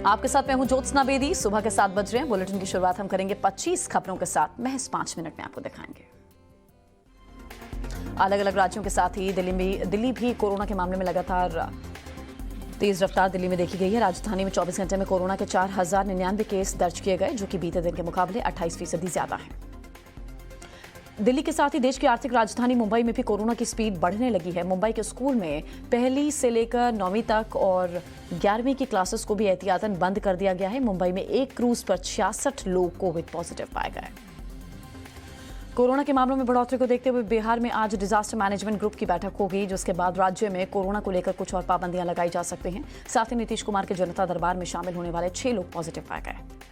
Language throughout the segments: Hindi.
आपके साथ मैं हूं ज्योत्सना बेदी। सुबह के 7 बज रहे हैं। बुलेटिन की शुरुआत हम करेंगे 25 खबरों के साथ। महज 5 मिनट में आपको दिखाएंगे। अलग अलग राज्यों के साथ ही दिल्ली भी कोरोना के मामले में लगातार तेज रफ्तार दिल्ली में देखी गई है। राजधानी में 24 घंटे में कोरोना के 4099 केस दर्ज किए गए, जो कि बीते दिन के मुकाबले 28% ज्यादा है। दिल्ली के साथ ही देश की आर्थिक राजधानी मुंबई में भी कोरोना की स्पीड बढ़ने लगी है। मुंबई के स्कूल में पहली से लेकर 9वीं तक और 11वीं की क्लासेस को भी एहतियातन बंद कर दिया गया है। मुंबई में एक क्रूज पर 66 लोग कोविड पॉजिटिव पाए गए। कोरोना के मामलों में बढ़ोतरी को देखते हुए बिहार में आज डिजास्टर मैनेजमेंट ग्रुप की बैठक होगी, जिसके बाद राज्य में कोरोना को लेकर कुछ और पाबंदियां लगाई जा सकती हैं। साथ ही नीतीश कुमार के जनता दरबार में शामिल होने वाले 6 लोग पॉजिटिव पाए गए।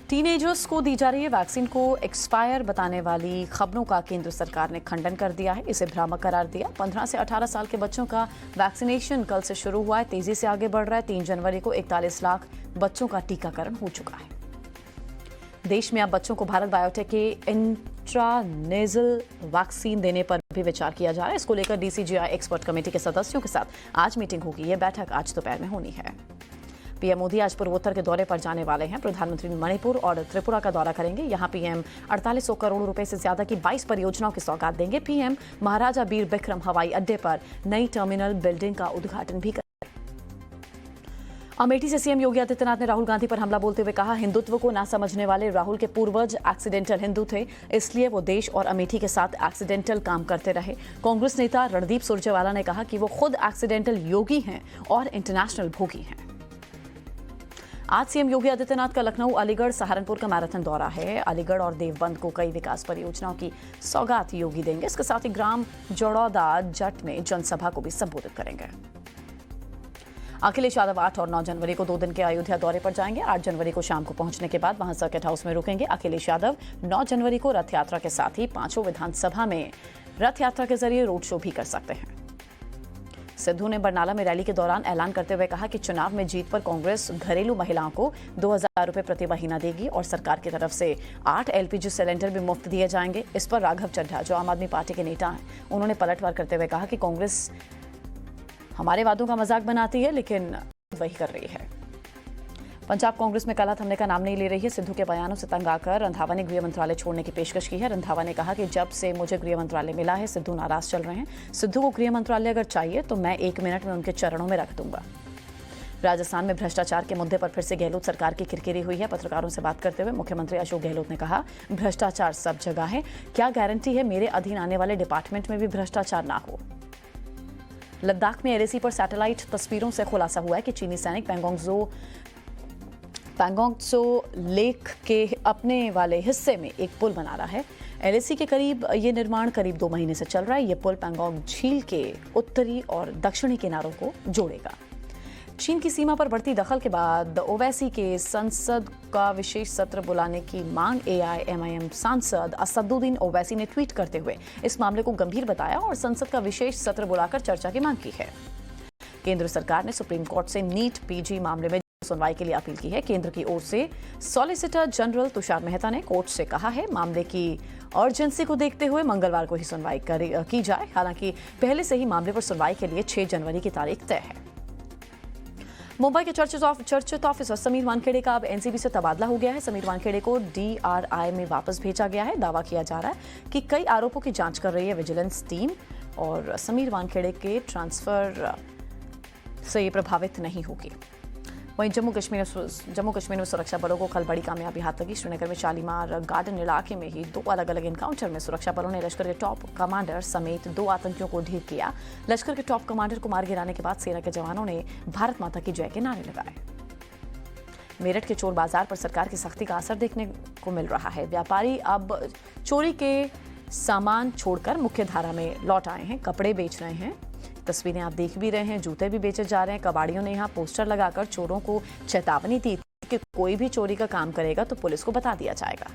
टीनेजर्स को दी जा रही है वैक्सीन को एक्सपायर बताने वाली खबरों का केंद्र सरकार ने खंडन कर दिया है। इसे भ्रामक करार दिया। 15 से 18 साल के बच्चों का वैक्सीनेशन कल से शुरू हुआ है, तेजी से आगे बढ़ रहा है। 3 जनवरी को 41 लाख बच्चों का टीकाकरण हो चुका है। देश में अब बच्चों को भारत बायोटेक के इंट्रानेजल वैक्सीन देने पर भी विचार किया जा रहा है। इसको लेकर DCGI एक्सपर्ट कमेटी के सदस्यों के साथ आज मीटिंग होगी। यह बैठक आज दोपहर में होनी है। पीएम मोदी आज पूर्वोत्तर के दौरे पर जाने वाले हैं। प्रधानमंत्री मणिपुर और त्रिपुरा का दौरा करेंगे। यहां पीएम 4800 करोड़ रुपए से ज्यादा की 22 परियोजनाओं की सौगात देंगे। पीएम महाराजा बीर बिक्रम हवाई अड्डे पर नई टर्मिनल बिल्डिंग का उद्घाटन भी करेंगे। अमेठी से सीएम योगी आदित्यनाथ ने राहुल गांधी पर हमला बोलते हुए कहा, हिंदुत्व को ना समझने वाले राहुल के पूर्वज एक्सीडेंटल हिंदू थे, इसलिए वो देश और अमेठी के साथ एक्सीडेंटल काम करते रहे। कांग्रेस नेता रणदीप सुरजेवाला ने कहा कि वो खुद एक्सीडेंटल योगी हैं और इंटरनेशनल भोगी हैं। आज सीएम योगी आदित्यनाथ का लखनऊ, अलीगढ़, सहारनपुर का मैराथन दौरा है। अलीगढ़ और देवबंद को कई विकास परियोजनाओं की सौगात योगी देंगे। इसके साथ ही ग्राम जड़ौदा जट में जनसभा को भी संबोधित करेंगे। अखिलेश यादव 8 और 9 जनवरी को 2 दिन के अयोध्या दौरे पर जाएंगे। 8 जनवरी को शाम को पहुंचने के बाद वहां सर्किट हाउस में रुकेंगे। अखिलेश यादव 9 जनवरी को रथ यात्रा के साथ ही 5 विधानसभा में रथ यात्रा के जरिए रोड शो भी कर सकते हैं। सिद्धू ने बरनाला में रैली के दौरान ऐलान करते हुए कहा कि चुनाव में जीत पर कांग्रेस घरेलू महिलाओं को 2000 रुपए प्रति महीना देगी और सरकार की तरफ से 8 LPG सिलेंडर भी मुफ्त दिए जाएंगे। इस पर राघव चड्ढा, जो आम आदमी पार्टी के नेता हैं, उन्होंने पलटवार करते हुए कहा कि कांग्रेस हमारे वादों का मजाक बनाती है, लेकिन वही कर रही है। पंजाब कांग्रेस में काला थमने का नाम नहीं ले रही है। सिद्धू के बयानों से तंग आकर रंधावा ने गृह मंत्रालय छोड़ने की पेशकश की है। रंधावा ने कहा कि जब से मुझे गृह मंत्रालय मिला है, सिद्धू नाराज चल रहे हैं। सिद्धू को गृह मंत्रालय अगर चाहिए तो मैं 1 मिनट में उनके चरणों में रख दूंगा। राजस्थान में भ्रष्टाचार के मुद्दे पर फिर से गहलोत सरकार की किरकिरी हुई है। पत्रकारों से बात करते हुए मुख्यमंत्री अशोक गहलोत ने कहा, भ्रष्टाचार सब जगह है, क्या गारंटी है मेरे अधीन आने वाले डिपार्टमेंट में भी भ्रष्टाचार ना हो। लद्दाख में LAC पर सैटेलाइट तस्वीरों से खुलासा हुआ है कि चीनी सैनिक पैंगोंग लेक के अपने वाले हिस्से में एक पुल बना रहा है। LAC के करीब ये निर्माण करीब 2 महीने से चल रहा है। ये पुल पैंगोंग झील के उत्तरी और दक्षिणी किनारों को जोड़ेगा। चीन की सीमा पर बढ़ती दखल के बाद ओवैसी के संसद का विशेष सत्र बुलाने की मांग AIMIM सांसद असदुद्दीन ओवैसी ने ट्वीट करते हुए इस मामले को गंभीर बताया और संसद का विशेष सत्र बुलाकर चर्चा की मांग की है। केंद्र सरकार ने सुप्रीम कोर्ट से नीट PG मामले में सुनवाई के लिए अपील की है। केंद्र की ओर से सॉलिसिटर जनरल तुषार मेहता ने कोर्ट से कहा है, मामले की अर्जेंसी को देखते हुए मंगलवार को ही सुनवाई की जाए। हालांकि पहले से ही मामले पर सुनवाई के लिए 6 जनवरी की तारीख तय है। मुंबई के चर्चित ऑफिसर समीर वानखेड़े का अब NCB से तबादला हो गया है। समीर वानखेड़े को DRI में वापस भेजा गया है। दावा किया जा रहा है कि कई आरोपों की जांच कर रही है विजिलेंस टीम और समीर वानखेड़े के ट्रांसफर से ये प्रभावित नहीं होगी। वहीं जम्मू कश्मीर में सुरक्षा बलों को कल बड़ी कामयाबी हाथ लगी। श्रीनगर में शालीमार गार्डन इलाके में ही 2 अलग अलग एनकाउंटर में सुरक्षा बलों ने लश्कर के टॉप कमांडर समेत 2 आतंकियों को ढेर किया। लश्कर के टॉप कमांडर को मार गिराने के बाद सेना के जवानों ने भारत माता की जय के नारे लगाए। मेरठ के चोर बाजार पर सरकार की सख्ती का असर देखने को मिल रहा है। व्यापारी अब चोरी के सामान छोड़कर मुख्य धारा में लौट आए हैं, कपड़े बेच रहे हैं। तस्वीरें आप देख भी रहे हैं, जूते भी बेचे जा रहे हैं। कबाड़ियों ने यहां पोस्टर लगाकर चोरों को चेतावनी दी कि कोई भी चोरी का काम करेगा तो पुलिस को बता दिया जाएगा।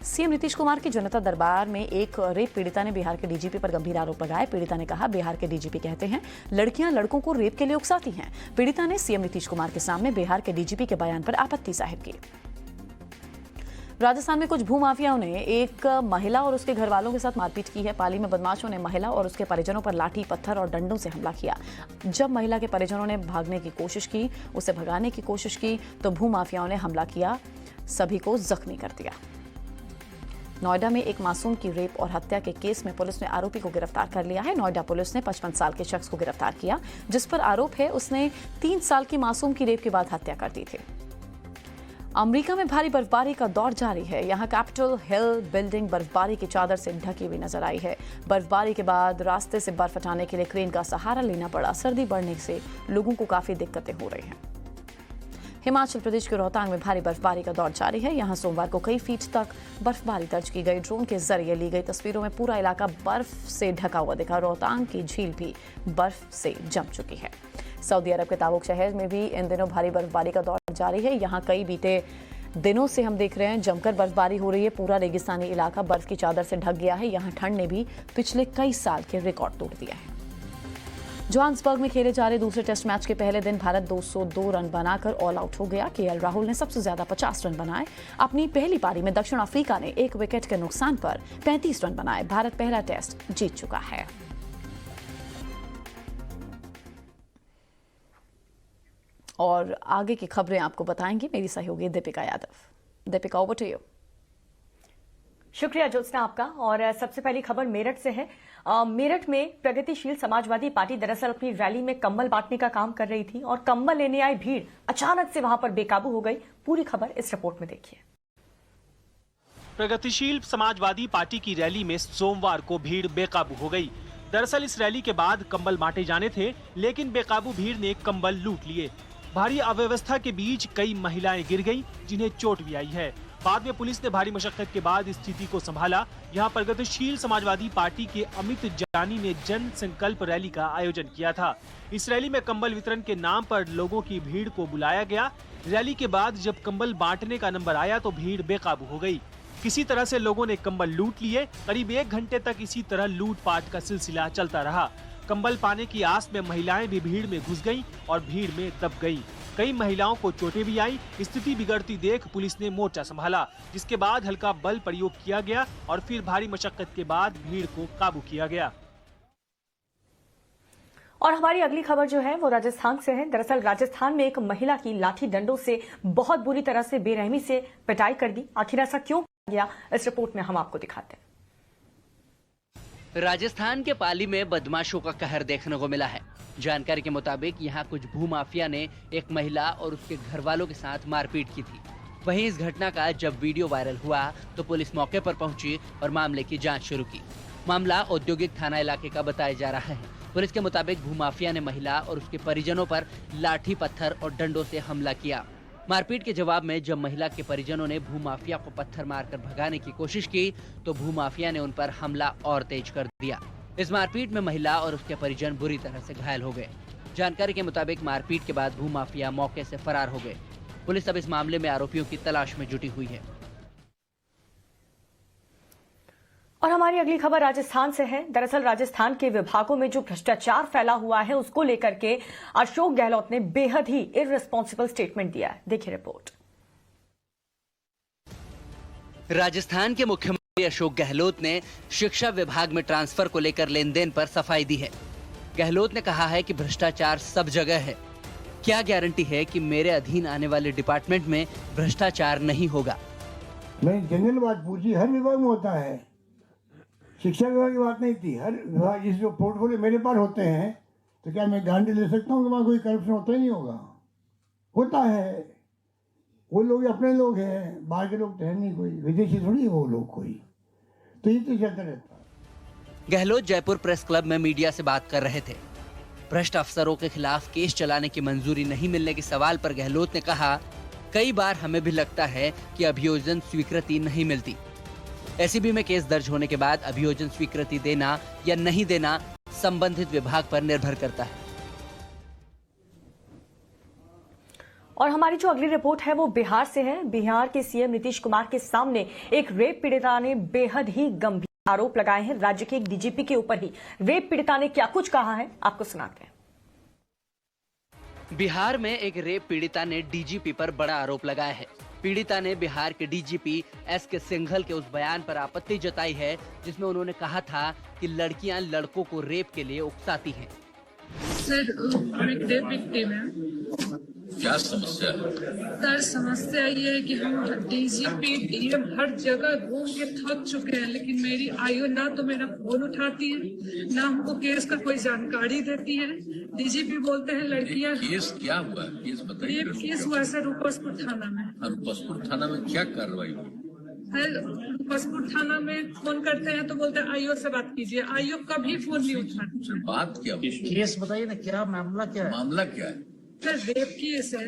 सीएम नीतीश कुमार की जनता दरबार में एक रेप पीड़िता ने बिहार के DGP पर गंभीर आरोप लगाए। पीड़िता ने कहा, बिहार के DGP कहते हैं लड़कियां लड़कों को रेप के लिए उकसाती हैं। पीड़िता ने सीएम नीतीश कुमार के सामने बिहार के DGP के बयान पर आपत्ति जाहिर की। राजस्थान में कुछ भूमाफियाओं ने एक महिला और उसके घर वालों के साथ मारपीट की है। पाली में बदमाशों ने महिला और उसके परिजनों पर लाठी, पत्थर और डंडों से हमला किया। जब महिला के परिजनों ने भागने की कोशिश की, उसे भगाने की कोशिश की, तो भूमाफियाओं ने हमला किया, सभी को जख्मी कर दिया। नोएडा में एक मासूम की रेप और हत्या के केस में पुलिस ने आरोपी को गिरफ्तार कर लिया है। नोएडा पुलिस ने 55 साल के शख्स को गिरफ्तार किया, जिस पर आरोप है उसने 3 साल की मासूम की रेप के बाद हत्या कर दी थी। अमेरिका में भारी बर्फबारी का दौर जारी है। यहां कैपिटल हिल बिल्डिंग बर्फबारी की चादर से ढकी हुई नजर आई है। बर्फबारी के बाद रास्ते से बर्फ हटाने के लिए क्रेन का सहारा लेना पड़ा। सर्दी बढ़ने से लोगों को काफी दिक्कतें हो रही हैं। हिमाचल प्रदेश के रोहतांग में भारी बर्फबारी का दौर जारी है। यहां सोमवार को कई फीट तक बर्फबारी दर्ज की गई। ड्रोन के जरिए ली गई तस्वीरों में पूरा इलाका बर्फ से ढका हुआ दिखा। रोहतांग की झील भी बर्फ से जम चुकी है। सऊदी अरब के ताबुक शहर में भी इन दिनों भारी बर्फबारी का दौर जारी है। यहाँ कई बीते दिनों से हम देख रहे हैं जमकर बर्फबारी हो रही है। पूरा रेगिस्तानी इलाका बर्फ की चादर से ढक गया है। यहाँ ठंड ने भी पिछले कई साल के रिकॉर्ड तोड़ दिया है। जोहान्सबर्ग में खेले जा रहे दूसरे टेस्ट मैच के पहले दिन भारत 202 रन बनाकर ऑल आउट हो गया। केएल राहुल ने सबसे ज्यादा 50 रन बनाए। अपनी पहली पारी में दक्षिण अफ्रीका ने 1 विकेट के नुकसान पर 35 रन बनाए। भारत पहला टेस्ट जीत चुका है। और आगे की खबरें आपको बताएंगी मेरी सहयोगी Deepika Yadav. Deepika, over to you. शुक्रिया ज्योत्सना आपका। और सबसे पहली खबर मेरठ से है। मेरठ में प्रगतिशील समाजवादी पार्टी दरअसल अपनी रैली में कंबल बांटने का काम कर रही थी और कंबल लेने आई भीड़ अचानक से वहां पर बेकाबू हो गई। पूरी खबर इस रिपोर्ट में देखिए। प्रगतिशील समाजवादी पार्टी की रैली में सोमवार को भीड़ बेकाबू हो गई। दरअसल इस रैली के बाद कंबल बांटे जाने थे, लेकिन बेकाबू भीड़ ने कंबल लूट लिए। भारी अव्यवस्था के बीच कई महिलाएं गिर गईं, जिन्हें चोट भी आई है। बाद में पुलिस ने भारी मशक्कत के बाद स्थिति को संभाला। यहां प्रगतिशील समाजवादी पार्टी के अमित जानी ने जन संकल्प रैली का आयोजन किया था। इस रैली में कंबल वितरण के नाम पर लोगों की भीड़ को बुलाया गया। रैली के बाद जब कंबल बांटने का नंबर आया तो भीड़ बेकाबू हो गई। किसी तरह से लोगों ने कंबल लूट लिए। करीब 1 घंटे तक इसी तरह लूटपाट का सिलसिला चलता रहा। कंबल पाने की आस में महिलाएं भी भीड़ में घुस गईं और भीड़ में दब गईं। कई महिलाओं को चोटें भी आई। स्थिति बिगड़ती देख पुलिस ने मोर्चा संभाला, जिसके बाद हल्का बल प्रयोग किया गया और फिर भारी मशक्कत के बाद भीड़ को काबू किया गया। और हमारी अगली खबर जो है वो राजस्थान से है। दरअसल राजस्थान में एक महिला की लाठी डंडों से बहुत बुरी तरह से बेरहमी से पिटाई कर दी। आखिर ऐसा क्यों गया, इस रिपोर्ट में हम आपको दिखाते हैं। राजस्थान के पाली में बदमाशों का कहर देखने को मिला है। जानकारी के मुताबिक यहां कुछ भूमाफिया ने एक महिला और उसके घर वालों के साथ मारपीट की थी। वहीं इस घटना का जब वीडियो वायरल हुआ तो पुलिस मौके पर पहुंची और मामले की जांच शुरू की। मामला औद्योगिक थाना इलाके का बताया जा रहा है। पुलिस के मुताबिक भूमाफिया ने महिला और उसके परिजनों पर लाठी, पत्थर और डंडों से हमला किया। मारपीट के जवाब में जब महिला के परिजनों ने भूमाफिया को पत्थर मारकर भगाने की कोशिश की तो भूमाफिया ने उन पर हमला और तेज कर दिया। इस मारपीट में महिला और उसके परिजन बुरी तरह से घायल हो गए। जानकारी के मुताबिक मारपीट के बाद भूमाफिया मौके से फरार हो गए। पुलिस अब इस मामले में आरोपियों की तलाश में जुटी हुई है। और हमारी अगली खबर राजस्थान से है। दरअसल राजस्थान के विभागों में जो भ्रष्टाचार फैला हुआ है उसको लेकर के अशोक गहलोत ने बेहद ही इररिस्पॉन्सिबल स्टेटमेंट दिया है। देखिए रिपोर्ट। राजस्थान के मुख्यमंत्री अशोक गहलोत ने शिक्षा विभाग में ट्रांसफर को लेकर लेन देन पर सफाई दी है। गहलोत ने कहा है कि भ्रष्टाचार सब जगह है। क्या गारंटी है कि मेरे अधीन आने वाले डिपार्टमेंट में भ्रष्टाचार नहीं होगा? नहीं, जनरल बात पूछी, हर विभाग में होता है। शिक्षा विभाग की बात नहीं थी। हर विभाग, इस जो पोर्टफोलियो मेरे पास होते हैं तो क्या मैं गारंटी ले सकता हूँ कि वहाँ कोई करप्शन होता ही नहीं होगा? होता है। वो लोग अपने लोग हैं, बाहर के लोग तो है नहीं, कोई विदेशी थोड़ी है वो लोग कोई। तो ये तो चलता रहता है। गहलोत जयपुर प्रेस क्लब में मीडिया से बात कर रहे थे। भ्रष्ट अफसरों के खिलाफ केस चलाने की मंजूरी नहीं मिलने के सवाल पर गहलोत ने कहा, कई बार हमें भी लगता है कि अभियोजन स्वीकृति नहीं मिलती। एसीबी में केस दर्ज होने के बाद अभियोजन स्वीकृति देना या नहीं देना संबंधित विभाग पर निर्भर करता है। और हमारी जो अगली रिपोर्ट है वो बिहार से है। बिहार के सीएम नीतीश कुमार के सामने एक रेप पीड़िता ने बेहद ही गंभीर आरोप लगाए हैं। राज्य के एक डीजीपी के ऊपर ही रेप पीड़िता ने क्या कुछ कहा है, आपको सुनाते हैं। बिहार में एक रेप पीड़िता ने डीजीपी पर बड़ा आरोप लगाया है। पीड़िता ने बिहार के डीजीपी एस.के. सिंघल के उस बयान पर आपत्ति जताई है जिसमें उन्होंने कहा था कि लड़कियां लड़कों को रेप के लिए उकसाती हैं। सर, हम एक रेप विक्टिम है। क्या समस्या है? सर, समस्या ये है कि हम डीजीपी डीएम हर जगह घूम के थक चुके हैं, लेकिन मेरी आयु ना तो मेरा फोन उठाती है, ना हमको केस का कोई जानकारी देती है। डीजीपी बोलते हैं लड़कियां। केस क्या हुआ? केस बताइए। रेप केस हुआ सर रूपसपुर थाना में। रूपसपुर थाना में क्या कार्रवाई हुई? रूपसपुर थाना में फोन करते हैं तो बोलते हैं आईओ से बात कीजिए। आईओ कभी फोन नहीं उठाती। बात क्या हुई? केस बताइए ना, क्या मामला क्या है? मामला क्या है? सर, रेप केस है।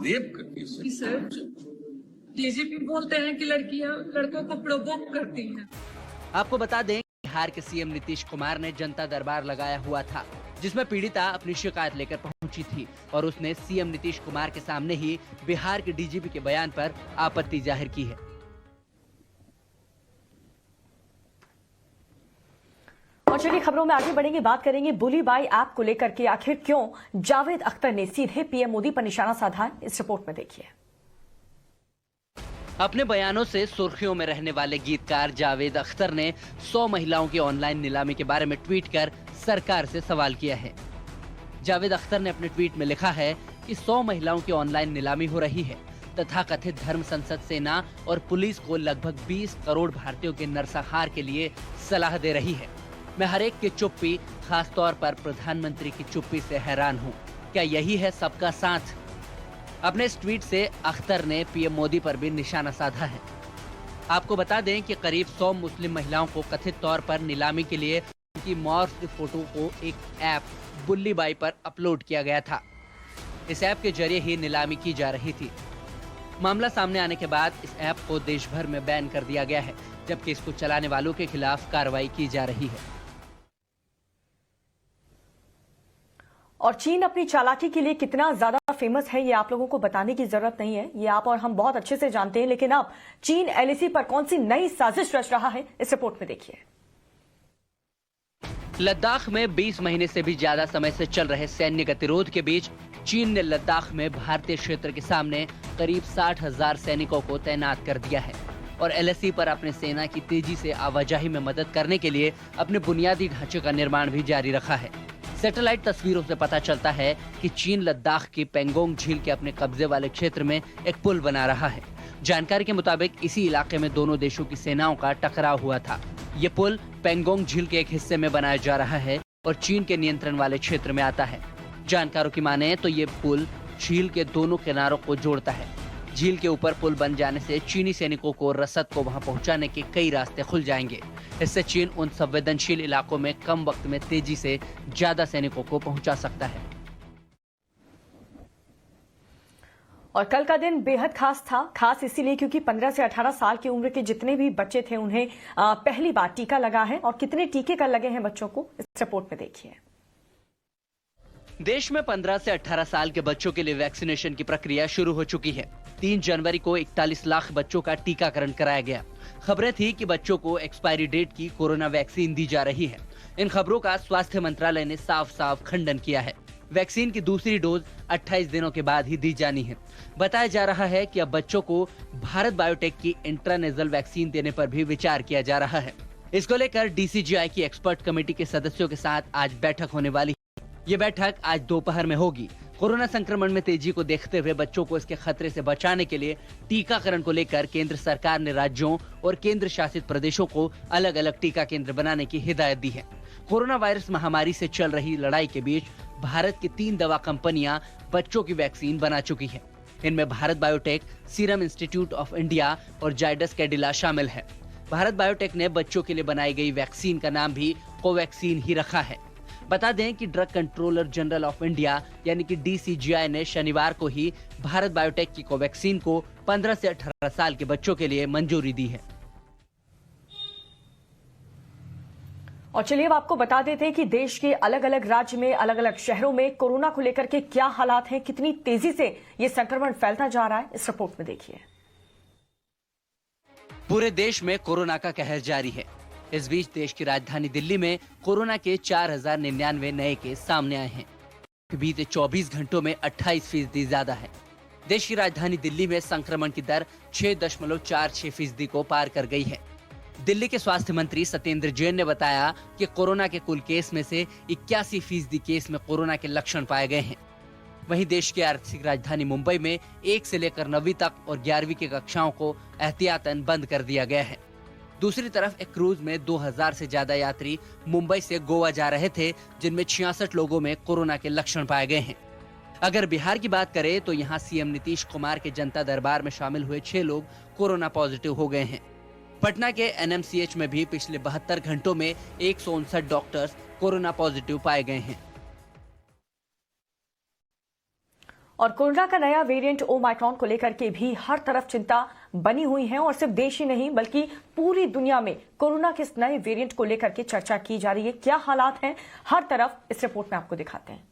रेप का केस है? सर, डीजीपी बोलते हैं कि लड़कियां लड़कों को प्रोवोक करती हैं। आपको बता दें कि बिहार के सीएम नीतीश कुमार ने जनता दरबार लगाया हुआ था जिसमें पीड़िता अपनी शिकायत लेकर पहुंची थी और उसने सीएम नीतीश कुमार के सामने ही बिहार के डीजीपी के बयान पर आपत्ति जाहिर की है। और चलिए खबरों में आगे बढ़ेंगे, बात करेंगे बुली बाई ऐप को लेकर के आखिर क्यों जावेद अख्तर ने सीधे पीएम मोदी पर निशाना साधा है। इस रिपोर्ट में देखिए। अपने बयानों से सुर्खियों में रहने वाले गीतकार जावेद अख्तर ने 100 महिलाओं की ऑनलाइन नीलामी के बारे में ट्वीट कर सरकार से सवाल किया है। जावेद अख्तर ने अपने ट्वीट में लिखा है कि 100 महिलाओं की ऑनलाइन नीलामी हो रही है। तथाकथित धर्म संसद सेना और पुलिस को लगभग 20 करोड़ भारतीयों के नरसंहार के लिए सलाह दे रही है। मैं हर एक की चुप्पी, खास तौर पर प्रधानमंत्री की चुप्पी से हैरान हूँ। क्या यही है सबका साथ? अपने इस ट्वीट से अख्तर ने पीएम मोदी पर भी निशाना साधा है। आपको बता दें कि करीब 100 मुस्लिम महिलाओं को कथित तौर पर नीलामी के लिए उनकी मॉर्फ फोटो को एक ऐप बुल्ली बाई पर अपलोड किया गया था। इस ऐप के जरिए ही नीलामी की जा रही थी। मामला सामने आने के बाद इस ऐप को देश भर में बैन कर दिया गया है, जबकि इसको चलाने वालों के खिलाफ कार्रवाई की जा रही है। और चीन अपनी चालाकी के लिए कितना ज्यादा फेमस है ये आप लोगों को बताने की जरूरत नहीं है, ये आप और हम बहुत अच्छे से जानते हैं। लेकिन अब चीन एलएसी पर कौन सी नई साजिश रच रहा है, इस रिपोर्ट में देखिए। लद्दाख में 20 महीने से भी ज्यादा समय से चल रहे सैन्य गतिरोध के बीच चीन ने लद्दाख में भारतीय क्षेत्र के सामने करीब 60,000 सैनिकों को तैनात कर दिया है और एलएसी पर अपने सेना की तेजी से आवाजाही में मदद करने के लिए अपने बुनियादी ढांचे का निर्माण भी जारी रखा है। सैटेलाइट तस्वीरों से पता चलता है कि चीन लद्दाख की पेंगोंग झील के अपने कब्जे वाले क्षेत्र में एक पुल बना रहा है। जानकारी के मुताबिक इसी इलाके में दोनों देशों की सेनाओं का टकराव हुआ था। ये पुल पेंगोंग झील के एक हिस्से में बनाया जा रहा है और चीन के नियंत्रण वाले क्षेत्र में आता है। जानकारों की माने तो ये पुल झील के दोनों किनारों को जोड़ता है। झील के ऊपर पुल बन जाने से चीनी सैनिकों को रसद को वहां पहुंचाने के कई रास्ते खुल जाएंगे। इससे चीन उन संवेदनशील इलाकों में कम वक्त में तेजी से ज्यादा सैनिकों को पहुंचा सकता है। और कल का दिन बेहद खास था, खास इसीलिए क्योंकि 15 से 18 साल की उम्र के जितने भी बच्चे थे उन्हें पहली बार टीका लगा है। और कितने टीके कल लगे हैं बच्चों को, इस रिपोर्ट में देखिए। देश में 15 से 18 साल के बच्चों के लिए वैक्सीनेशन की प्रक्रिया शुरू हो चुकी है। 3 जनवरी को 41 लाख बच्चों का टीकाकरण कराया गया। खबरें थी कि बच्चों को एक्सपायरी डेट की कोरोना वैक्सीन दी जा रही है। इन खबरों का स्वास्थ्य मंत्रालय ने साफ साफ खंडन किया है। वैक्सीन की दूसरी डोज 28 दिनों के बाद ही दी जानी है। बताया जा रहा है कि अब बच्चों को भारत बायोटेक की इंट्रानेजल वैक्सीन देने पर भी विचार किया जा रहा है। इसको लेकर डीसीजीआई की एक्सपर्ट कमेटी के सदस्यों के साथ आज बैठक होने वाली है। ये बैठक आज दोपहर में होगी। कोरोना संक्रमण में तेजी को देखते हुए बच्चों को इसके खतरे से बचाने के लिए टीकाकरण को लेकर केंद्र सरकार ने राज्यों और केंद्र शासित प्रदेशों को अलग अलग टीका केंद्र बनाने की हिदायत दी है। कोरोना वायरस महामारी से चल रही लड़ाई के बीच भारत की 3 दवा कंपनियां बच्चों की वैक्सीन बना चुकी है। इनमें Bharat biotech, serum institute of India और जायडस कैडिला शामिल है। भारत बायोटेक ने बच्चों के लिए बनाई गई वैक्सीन का नाम भी कोवैक्सीन ही रखा है। बता दें कि drug controller general of India यानी कि डीसीजीआई ने शनिवार को ही भारत बायोटेक की कोवैक्सीन को 15 से 18 साल के बच्चों के लिए मंजूरी दी है। और चलिए अब आपको बता देते हैं कि देश के अलग अलग राज्य में, अलग अलग शहरों में कोरोना को लेकर के क्या हालात हैं, कितनी तेजी से ये संक्रमण फैलता जा रहा है, इस रिपोर्ट में देखिए। पूरे देश में कोरोना का कहर जारी है। इस बीच देश की राजधानी दिल्ली में कोरोना के 4099 नए केस सामने आए हैं। बीते 24 घंटों में 28% ज्यादा है। देश की राजधानी दिल्ली में संक्रमण की दर 6.46% को पार कर गई है। दिल्ली के स्वास्थ्य मंत्री सत्येंद्र जैन ने बताया कि कोरोना के कुल केस में से 81% केस में कोरोना के लक्षण पाए गए हैं। वहीं देश की आर्थिक राजधानी मुंबई में 1 से लेकर 9वीं तक और 11वीं की कक्षाओं को एहतियातन बंद कर दिया गया है। दूसरी तरफ एक क्रूज में 2000 से ज्यादा यात्री मुंबई से गोवा जा रहे थे, जिनमें 66 लोगों में कोरोना के लक्षण पाए गए हैं। अगर बिहार की बात करें तो यहाँ सीएम नीतीश कुमार के जनता दरबार में शामिल हुए 6 लोग कोरोना पॉजिटिव हो गए हैं। पटना के एनएमसीएच में भी पिछले 72 घंटों में 159 डॉक्टर्स कोरोना पॉजिटिव पाए गए हैं। और कोरोना का नया वेरिएंट ओमाइक्रॉन को लेकर के भी हर तरफ चिंता बनी हुई है और सिर्फ देश ही नहीं बल्कि पूरी दुनिया में कोरोना के इस नए वेरिएंट को लेकर के चर्चा की जा रही है। क्या हालात हैं हर तरफ, इस रिपोर्ट में आपको दिखाते हैं।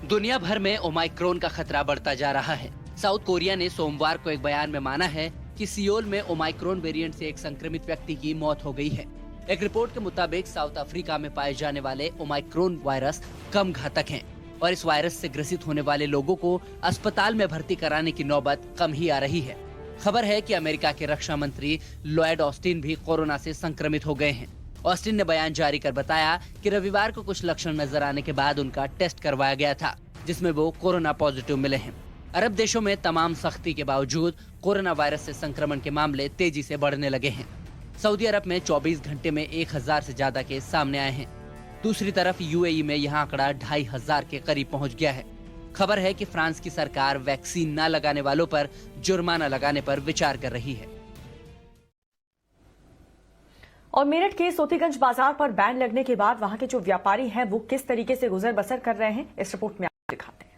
दुनिया भर में ओमाइक्रॉन का खतरा बढ़ता जा रहा है। साउथ कोरिया ने सोमवार को एक बयान में माना है कि सियोल में ओमाइक्रॉन वेरिएंट से एक संक्रमित व्यक्ति की मौत हो गई है। एक रिपोर्ट के मुताबिक साउथ अफ्रीका में पाए जाने वाले ओमाइक्रॉन वायरस कम घातक हैं और इस वायरस से ग्रसित होने वाले लोगों को अस्पताल में भर्ती कराने की नौबत कम ही आ रही है। खबर है कि अमेरिका के रक्षा मंत्री लॉयड ऑस्टिन भी कोरोना से संक्रमित हो गए हैं। ऑस्टिन ने बयान जारी कर बताया कि रविवार को कुछ लक्षण नजर आने के बाद उनका टेस्ट करवाया गया था, जिसमें वो कोरोना पॉजिटिव मिले हैं। अरब देशों में तमाम सख्ती के बावजूद कोरोना वायरस से संक्रमण के मामले तेजी से बढ़ने लगे हैं। सऊदी अरब में 24 घंटे में 1000 से ज्यादा केस सामने आए हैं। दूसरी तरफ यूएई में यह आंकड़ा 2500 के करीब पहुंच गया है। खबर है कि फ्रांस की सरकार वैक्सीन न लगाने वालों पर जुर्माना लगाने पर विचार कर रही है। और मेरठ के सोतीगंज बाजार पर बैन लगने के बाद वहां के जो व्यापारी हैं वो किस तरीके से गुजर बसर कर रहे हैं, इस रिपोर्ट में आपको दिखाते हैं।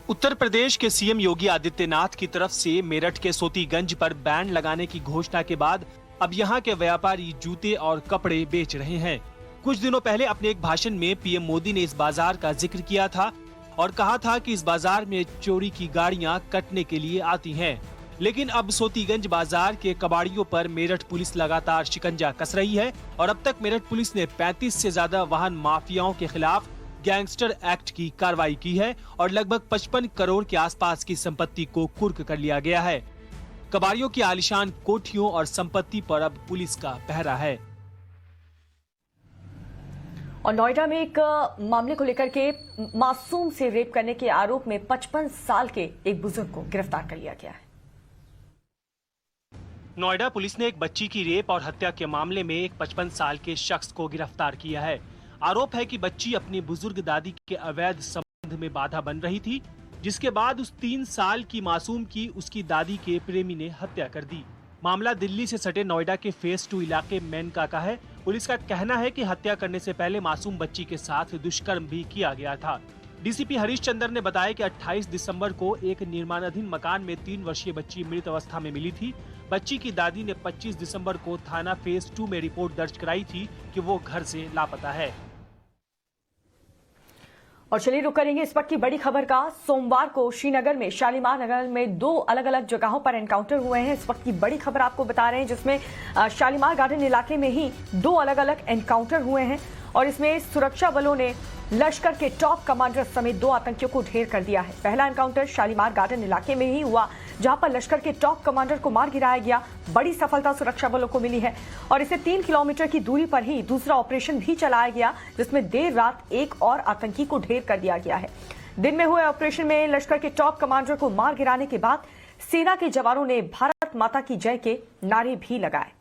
उत्तर प्रदेश के सीएम योगी आदित्यनाथ की तरफ से मेरठ के सोतीगंज पर बैन लगाने की घोषणा के बाद अब यहां के व्यापारी जूते और कपड़े बेच रहे हैं। कुछ दिनों पहले अपने एक भाषण में पीएम मोदी ने इस बाजार का जिक्र किया था और कहा था कि इस बाजार में चोरी की गाड़ियां कटने के लिए आती हैं। लेकिन अब सोतीगंज बाजार के कबाड़ियों पर मेरठ पुलिस लगातार शिकंजा कस रही है और अब तक मेरठ पुलिस ने 35 से ज्यादा वाहन माफियाओं के खिलाफ गैंगस्टर एक्ट की कार्रवाई की है और लगभग 55 करोड़ के आसपास की संपत्ति को कुर्क कर लिया गया है। कबाड़ियों की आलीशान कोठियों और संपत्ति पर अब पुलिस का पहरा है। और नोएडा में एक मामले को लेकर के मासूम से रेप करने के आरोप में 55 साल के एक बुजुर्ग को गिरफ्तार कर लिया गया है। नोएडा पुलिस ने एक बच्ची की रेप और हत्या के मामले में एक 55 साल के शख्स को गिरफ्तार किया है। आरोप है कि बच्ची अपनी बुजुर्ग दादी के अवैध संबंध में बाधा बन रही थी, जिसके बाद उस 3 साल की मासूम की उसकी दादी के प्रेमी ने हत्या कर दी। मामला दिल्ली से सटे नोएडा के फेज 2 इलाके मेनका का है। पुलिस का कहना है कि हत्या करने से पहले मासूम बच्ची के साथ दुष्कर्म भी किया गया था। डीसीपी हरीश चंद्र ने बताया कि 28 दिसंबर को एक निर्माणाधीन मकान में 3 वर्षीय बच्ची मृत अवस्था में मिली थी। बच्ची की दादी ने 25 दिसंबर को थाना फेज 2 में रिपोर्ट दर्ज कराई थी कि वो घर से लापता है। और चलिए रुक करेंगे इस वक्त की बड़ी खबर का। सोमवार को श्रीनगर में शालीमार नगर में 2 अलग अलग जगहों पर एनकाउंटर हुए हैं। इस वक्त की बड़ी खबर आपको बता रहे हैं, जिसमें शालीमार गार्डन इलाके में ही 2 अलग अलग एनकाउंटर हुए हैं और इसमें सुरक्षा बलों ने लश्कर के टॉप कमांडर समेत 2 आतंकियों को ढेर कर दिया है। पहला एनकाउंटर शालीमार गार्डन इलाके में ही हुआ, जहां पर लश्कर के टॉप कमांडर को मार गिराया गया। बड़ी सफलता सुरक्षा बलों को मिली है और इससे 3 किलोमीटर की दूरी पर ही दूसरा ऑपरेशन भी चलाया गया, जिसमें देर रात एक और आतंकी को ढेर कर दिया गया है। दिन में हुए ऑपरेशन में लश्कर के टॉप कमांडर को मार गिराने के बाद सेना के जवानों ने भारत माता की जय के नारे भी लगाए।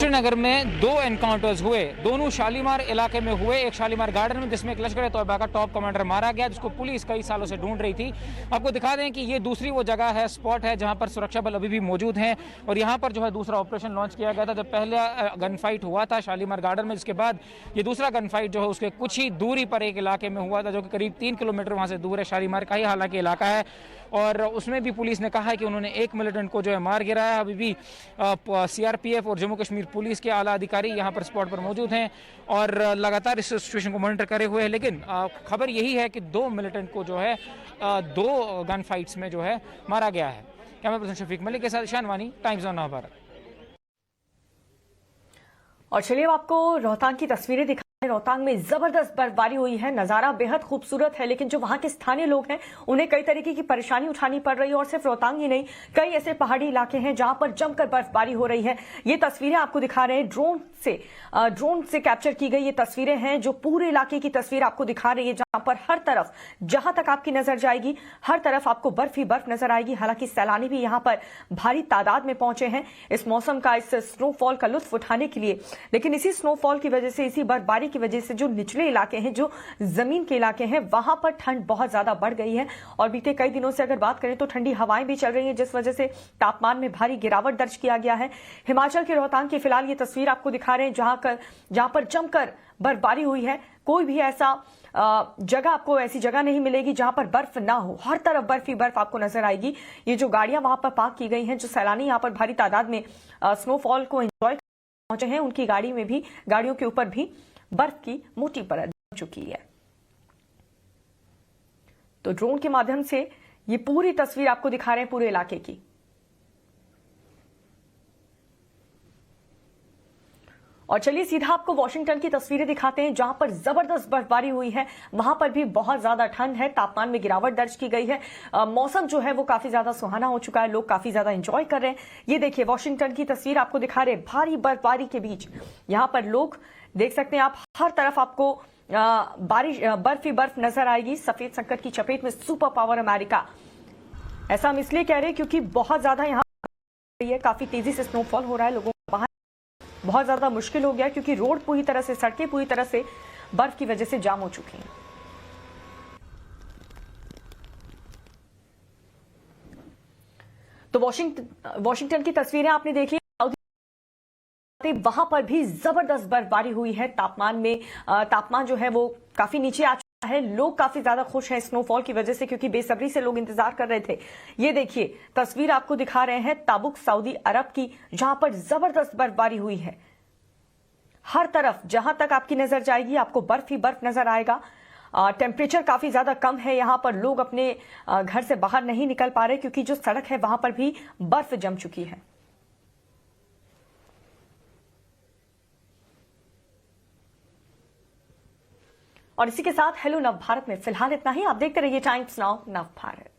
श्रीनगर में 2 एनकाउंटर्स हुए, दोनों शालीमार इलाके में हुए। एक शालीमार गार्डन में, जिसमें एक लश्कर तोयबा का टॉप कमांडर मारा गया, जिसको पुलिस कई सालों से ढूंढ रही थी। आपको दिखा दें कि ये दूसरी वो जगह है, स्पॉट है, जहां पर सुरक्षा बल अभी भी मौजूद हैं और यहां पर जो है दूसरा ऑपरेशन लॉन्च किया गया था। जब पहला गन फाइट हुआ था शालीमार गार्डन में, जिसके बाद ये दूसरा गन फाइट जो है उसके कुछ ही दूरी पर एक इलाके में हुआ था, जो कि करीब 3 किलोमीटर वहां से दूर है। शालीमार का ही हालांकि इलाका है और उसमें भी पुलिस ने कहा है कि उन्होंने एक मिलिटेंट को जो है मार गिराया। अभी भी सीआरपीएफ और जम्मू कश्मीर पुलिस के आला अधिकारी यहाँ पर स्पॉट पर मौजूद हैं और लगातार इस सिचुएशन को मॉनिटर करे हुए हैं। लेकिन खबर यही है कि 2 मिलिटेंट को जो है 2 गन फाइट्स में जो है मारा गया है। कैमरा पर्सन शफीक मलिक के साथ ईशान वानी, टाइम्स ऑन भारत। और चलिए अब आपको रोहतांग की तस्वीरें दिखा। रोहतांग में जबरदस्त बर्फबारी हुई है, नजारा बेहद खूबसूरत है, लेकिन जो वहां के स्थानीय लोग हैं उन्हें कई तरीके की परेशानी उठानी पड़ रही है। और सिर्फ रोहतांग ही नहीं, कई ऐसे पहाड़ी इलाके हैं जहां पर जमकर बर्फबारी हो रही है। ये तस्वीरें आपको दिखा रहे हैं ड्रोन से कैप्चर की गई ये तस्वीरें हैं, जो पूरे इलाके की तस्वीर आपको दिखा रही है, जहां पर हर तरफ, जहां तक आपकी नजर जाएगी, हर तरफ आपको बर्फ ही बर्फ नजर आएगी। हालांकि सैलानी भी यहां पर भारी तादाद में पहुंचे हैं इस मौसम का, इस स्नोफॉल का लुत्फ उठाने के लिए। लेकिन इसी स्नोफॉल की वजह से, इसी बर्फबारी की वजह से जो निचले इलाके हैं, जो जमीन के इलाके हैं, वहां पर ठंड बहुत ज्यादा बढ़ गई है। और बीते कई दिनों से अगर बात करें तो ठंडी हवाएं भी चल रही हैं, जिस वजह से तापमान में भारी गिरावट दर्ज किया गया है। हिमाचल के रोहतांग की फिलहाल ये तस्वीर आपको दिखा रहे हैं, जहां पर जमकर बर्फबारी हुई है। कोई भी ऐसा जगह, आपको ऐसी जगह नहीं मिलेगी जहां पर बर्फ ना हो, हर तरफ बर्फ ही बर्फ आपको नजर आएगी। ये जो गाड़ियां वहां पर पार्क की गई हैं, जो सैलानी यहां पर भारी तादाद में स्नोफॉल को एंजॉय पहुंचे हैं, उनकी गाड़ियों के ऊपर भी बर्फ की मोटी परत जम चुकी है। तो ड्रोन के माध्यम से ये पूरी तस्वीर आपको दिखा रहे हैं पूरे इलाके की। और चलिए सीधा आपको वॉशिंगटन की तस्वीरें दिखाते हैं, जहां पर जबरदस्त बर्फबारी हुई है। वहां पर भी बहुत ज्यादा ठंड है, तापमान में गिरावट दर्ज की गई है। मौसम जो है वो काफी ज्यादा सुहाना हो चुका है, लोग काफी ज्यादा एंजॉय कर रहे हैं। ये देखिए वॉशिंगटन की तस्वीर आपको दिखा रहे हैं, भारी बर्फबारी के बीच यहां पर लोग देख सकते हैं आप, हर तरफ आपको बर्फ ही बर्फ नजर आएगी। सफेद संकट की चपेट में सुपर पावर अमेरिका, ऐसा हम इसलिए कह रहे हैं क्योंकि बहुत ज्यादा यहाँ काफी तेजी से स्नोफॉल हो रहा है। लोगों को बाहर बहुत ज्यादा मुश्किल हो गया, क्योंकि रोड पूरी तरह से, सड़कें पूरी तरह से बर्फ की वजह से जाम हो चुकी हैं। तो वॉशिंगटन की तस्वीरें आपने देखी, वहां पर भी जबरदस्त बर्फबारी हुई है। तापमान जो है वो काफी नीचे आ चुका है। लोग काफी ज्यादा खुश हैं स्नोफॉल की वजह से, क्योंकि बेसब्री से लोग इंतजार कर रहे थे। ये देखिए तस्वीर आपको दिखा रहे हैं ताबुक, सऊदी अरब की, जहां पर जबरदस्त बर्फबारी हुई है। हर तरफ जहां तक आपकी नजर जाएगी आपको बर्फ ही बर्फ नजर आएगा। टेम्परेचर काफी ज्यादा कम है, यहां पर लोग अपने घर से बाहर नहीं निकल पा रहे, क्योंकि जो सड़क है वहां पर भी बर्फ जम चुकी है। और इसी के साथ हेलो नव भारत में फिलहाल इतना ही। आप देखते रहिए टाइम्स नाउ नव भारत।